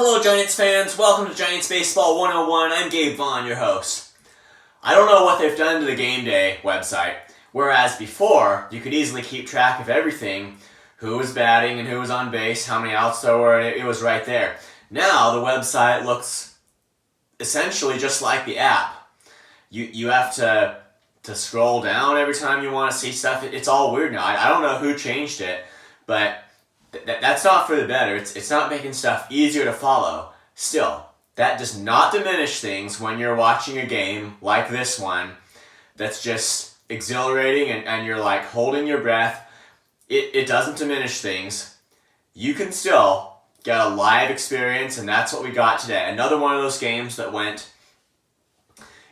Hello Giants fans, welcome to Giants Baseball 101. I'm Gabe Vaughn, your host. I don't know what they've done to the Game Day website, whereas before, you could easily keep track of everything, who was batting and who was on base, how many outs there were, and it was right there. Now, the website looks essentially just like the app. You have to scroll down every time you want to see stuff. It's all weird now. I don't know who changed it, but that's not for the better. It's not making stuff easier to follow. Still, that does not diminish things when you're watching a game like this one that's just exhilarating and you're like holding your breath. It doesn't diminish things. You can still get a live experience, and that's what we got today. Another one of those games that went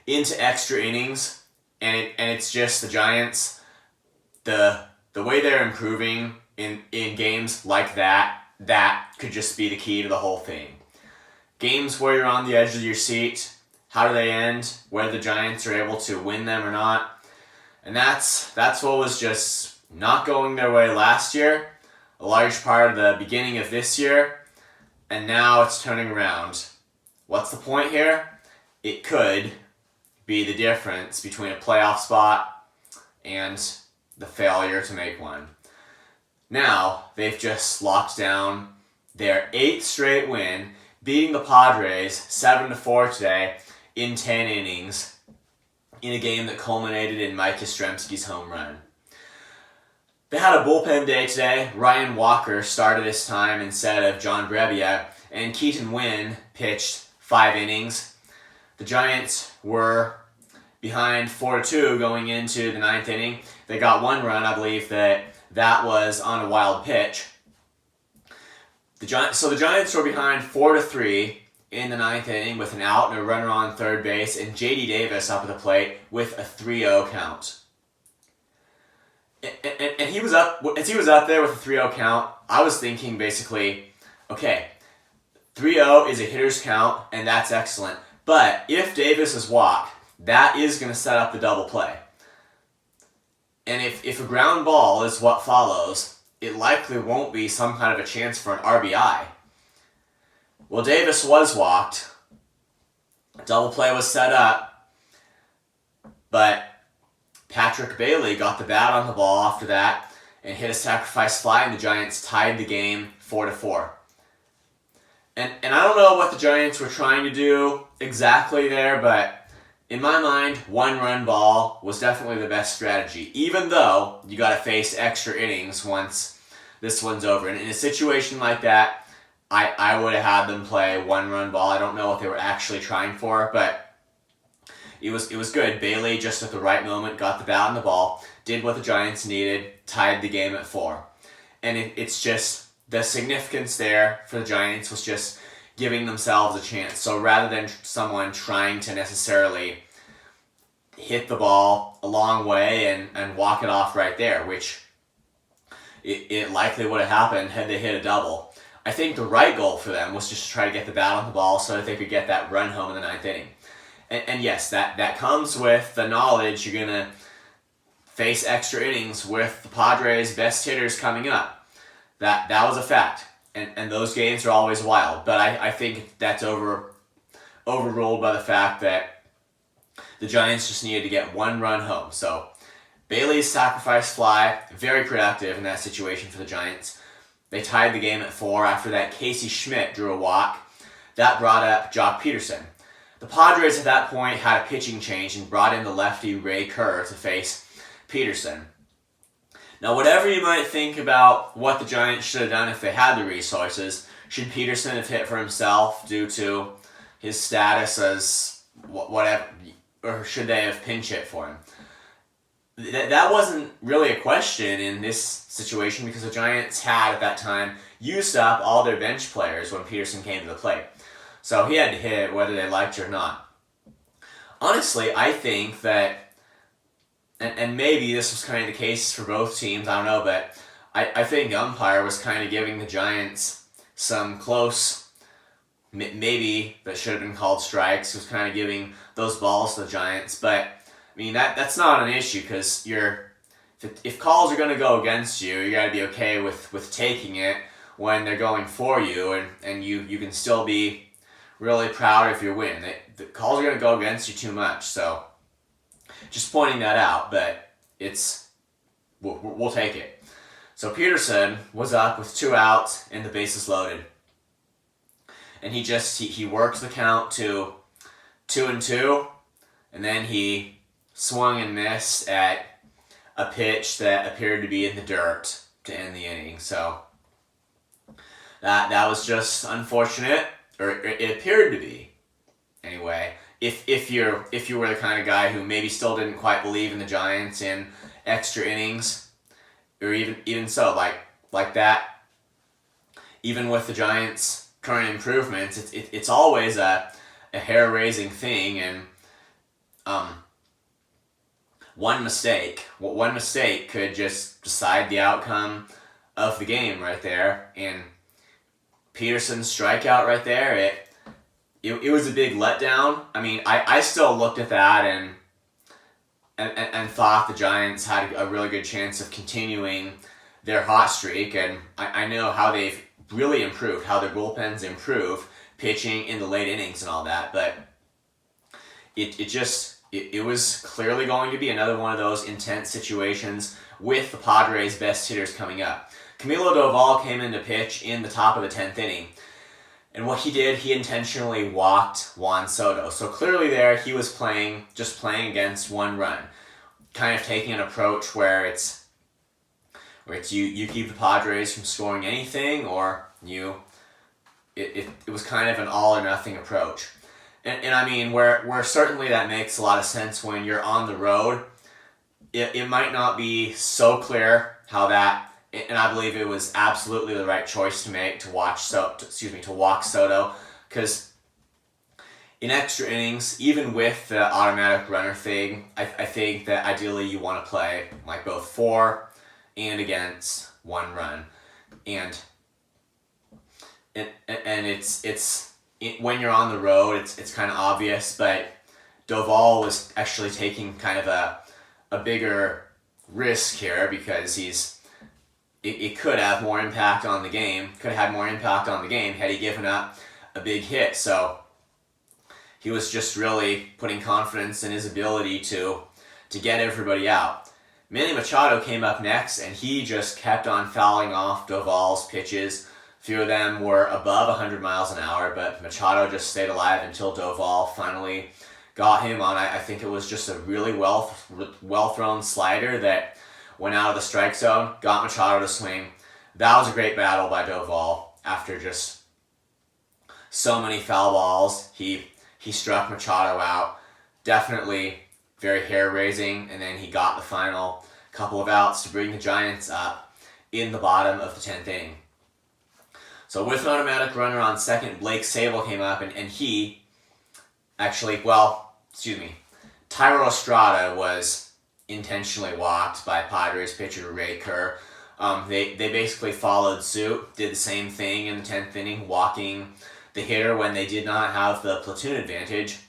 into extra innings, and it's just the Giants, the way they're improving in games like that could just be the key to the whole thing. Games where you're on the edge of your seat, how do they end? Whether the Giants are able to win them or not. And that's what was just not going their way last year, a large part of the beginning of this year, and now it's turning around. What's the point here? It could be the difference between a playoff spot and the failure to make one. Now, they've just locked down their 8th straight win, beating the Padres 7-4 today in 10 innings in a game that culminated in Mike Yastrzemski's home run. They had a bullpen day today. Ryan Walker started this time instead of John Brebbia, and Keaton Winn pitched 5 innings. The Giants were behind 4-2 going into the 9th inning. They got 1 run, I believe that was on a wild pitch. The Giants were behind 4-3 in the 9th inning with an out and a runner on third base, and J.D. Davis up at the plate with a 3-0 count. And he was up there with a 3-0 count. I was thinking basically, okay, 3-0 is a hitter's count, and that's excellent. But if Davis is walked, that is going to set up the double play. And if a ground ball is what follows, it likely won't be some kind of a chance for an RBI. Well, Davis was walked. Double play was set up. But Patrick Bailey got the bat on the ball after that and hit a sacrifice fly, and the Giants tied the game 4-4. And I don't know what the Giants were trying to do exactly there, but in my mind, 1-run ball was definitely the best strategy, even though you got to face extra innings once this one's over. And in a situation like that, I would have had them play 1-run ball. I don't know what they were actually trying for, but it was good. Bailey, just at the right moment, got the bat on the ball, did what the Giants needed, tied the game at 4. And it's just the significance there for the Giants was just giving themselves a chance. So rather than someone trying to necessarily hit the ball a long way and walk it off right there, which it likely would have happened had they hit a double, I think the right goal for them was just to try to get the bat on the ball so that they could get that run home in the 9th inning. And yes, that comes with the knowledge you're going to face extra innings with the Padres' best hitters coming up. That was a fact. And those games are always wild. But I think that's overruled by the fact that the Giants just needed to get 1 run home. So Bailey's sacrifice fly, very productive in that situation for the Giants. They tied the game at 4. After that, Casey Schmidt drew a walk. That brought up Jock Peterson. The Padres at that point had a pitching change and brought in the lefty Ray Kerr to face Peterson. Now, whatever you might think about what the Giants should have done if they had the resources, should Peterson have hit for himself due to his status as whatever, or should they have pinch hit for him? That wasn't really a question in this situation because the Giants had, at that time, used up all their bench players when Peterson came to the plate. So he had to hit whether they liked it or not. Honestly, I think that, and maybe this was kind of the case for both teams, I don't know, but I think the umpire was kind of giving the Giants some close, maybe that should have been called strikes. He was kind of giving those balls to the Giants, but I mean, that's not an issue because if calls are going to go against you, you got to be okay with taking it when they're going for you, and you can still be really proud of your win. The calls are going to go against you too much, so just pointing that out, but we'll take it. So Peterson was up with 2 outs and the bases loaded, and he worked the count to 2-2, and then he swung and missed at a pitch that appeared to be in the dirt to end the inning. So that was just unfortunate, or it appeared to be, anyway. If you were the kind of guy who maybe still didn't quite believe in the Giants in extra innings, or even so, like that, even with the Giants' current improvements, it's always a hair-raising thing, and one mistake could just decide the outcome of the game right there. And Peterson's strikeout right there, it was a big letdown. I mean, I still looked at that and thought the Giants had a really good chance of continuing their hot streak, and I know how they've really improved, how their bullpens improve, pitching in the late innings and all that, but it was clearly going to be another one of those intense situations with the Padres' best hitters coming up. Camilo Doval came in to pitch in the top of the 10th inning, and what he did, he intentionally walked Juan Soto. So clearly there, he was playing against 1 run, kind of taking an approach where it's you keep the Padres from scoring anything, or it was kind of an all or nothing approach. And I mean, where certainly that makes a lot of sense when you're on the road, it might not be so clear how that, and I believe it was absolutely the right choice to make to walk Soto, because in extra innings, even with the automatic runner thing, I think that ideally you want to play like both for and against 1 run, and it's when you're on the road, it's kind of obvious, but Doval was actually taking kind of a bigger risk here, because it could have more impact on the game. Could have had more impact on the game had he given up a big hit. So he was just really putting confidence in his ability to get everybody out. Manny Machado came up next, and he just kept on fouling off Doval's pitches. A few of them were above 100 miles an hour, but Machado just stayed alive until Doval finally got him on. I think it was just a really well thrown slider that went out of the strike zone, got Machado to swing. That was a great battle by Doval. After just so many foul balls, he struck Machado out. Definitely very hair-raising, and then he got the final couple of outs to bring the Giants up in the bottom of the 10th inning. So with an automatic runner on second, Blake Sable came up, and he actually, Thairo Estrada was intentionally walked by Padres pitcher Ray Kerr. They basically followed suit, did the same thing in the 10th inning, walking the hitter when they did not have the platoon advantage.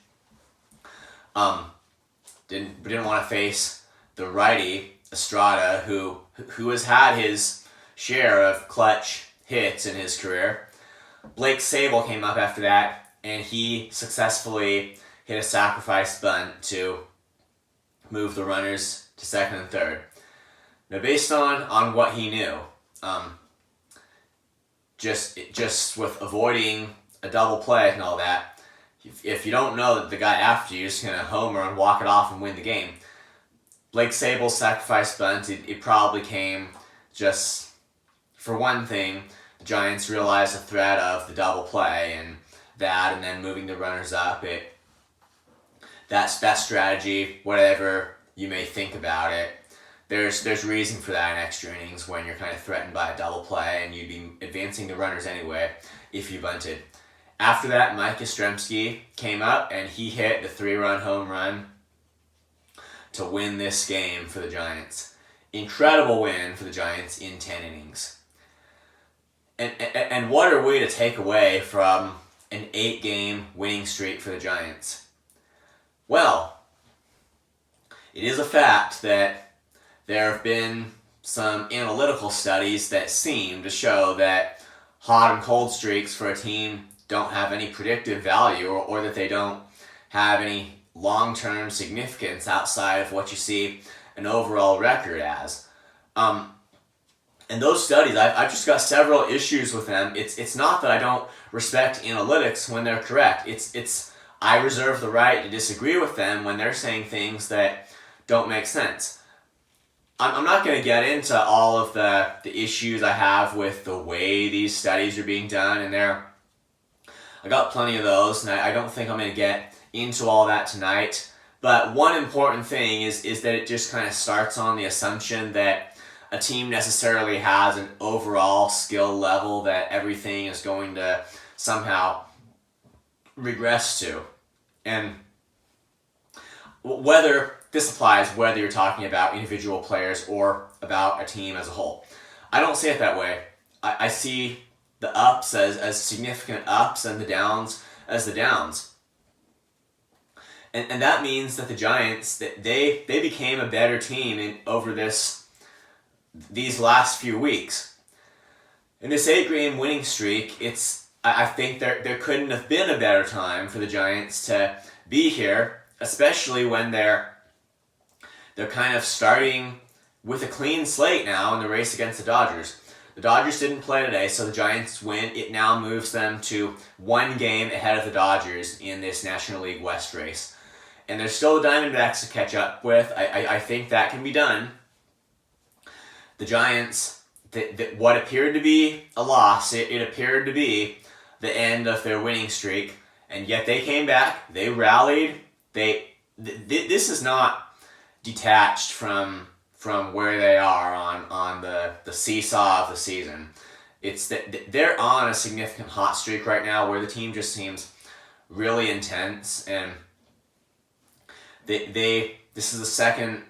Didn't want to face the righty Estrada, who has had his share of clutch hits in his career. Blake Sable came up after that, and he successfully hit a sacrifice bunt to move the runners to second and third. Now, based on what he knew, just with avoiding a double play and all that, if you don't know that the guy after you is just going to homer and walk it off and win the game, Blake Sable's sacrifice bunt, it probably came just, for one thing, the Giants realized the threat of the double play and then moving the runners up. That strategy, whatever you may think about it, there's reason for that in extra innings when you're kind of threatened by a double play and you'd be advancing the runners anyway if you bunted. After that, Mike Yastrzemski came up and he hit the 3-run home run to win this game for the Giants. Incredible win for the Giants in 10 innings. And what are we to take away from an 8-game winning streak for the Giants? Well, it is a fact that there have been some analytical studies that seem to show that hot and cold streaks for a team don't have any predictive value, or that they don't have any long-term significance outside of what you see an overall record as. And those studies, I've just got several issues with them. It's not that I don't respect analytics when they're correct. It's I reserve the right to disagree with them when they're saying things that don't make sense. I'm not going to get into all of the issues I have with the way these studies are being done, and I got plenty of those, and I don't think I'm going to get into all that tonight. But one important thing is that it just kind of starts on the assumption that a team necessarily has an overall skill level that everything is going to somehow regress to. And whether this applies whether you're talking about individual players or about a team as a whole. I don't see it that way. I see the ups as significant ups and the downs as the downs. And that means that the Giants, they became a better team over these last few weeks. In this 8-game winning streak, I think there couldn't have been a better time for the Giants to be here, especially when they're kind of starting with a clean slate now in the race against the Dodgers. The Dodgers didn't play today, so the Giants win. It now moves them to 1 game ahead of the Dodgers in this National League West race. And there's still the Diamondbacks to catch up with. I think that can be done. The Giants, what appeared to be a loss, it appeared to be the end of their winning streak, and yet they came back, they rallied. This is not detached from where they are on the seesaw of the season. It's that they're on a significant hot streak right now where the team just seems really intense, and this is the second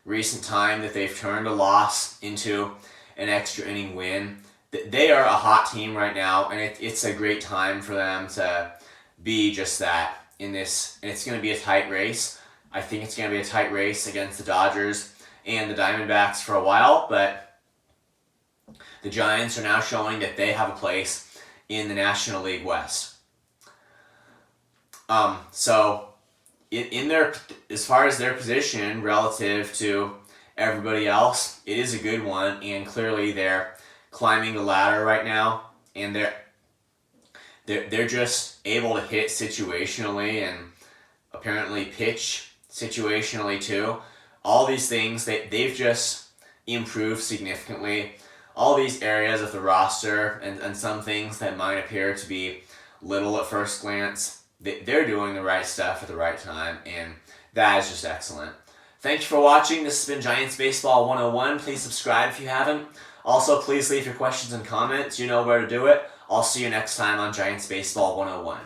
recent time that they've turned a loss into an extra inning win. They are a hot team right now, and it's a great time for them to be just that in this, and it's going to be a tight race. I think it's going to be a tight race against the Dodgers and the Diamondbacks for a while, but the Giants are now showing that they have a place in the National League West. So in their, as far as their position relative to everybody else, it is a good one, and clearly they're climbing the ladder right now, and they're just able to hit situationally and apparently pitch situationally too. All these things, they've just improved significantly. All these areas of the roster and some things that might appear to be little at first glance, they're doing the right stuff at the right time, and that is just excellent. Thank you for watching. This has been Giants Baseball 101. Please subscribe if you haven't. Also, please leave your questions and comments. You know where to do it. I'll see you next time on Giants Baseball 101.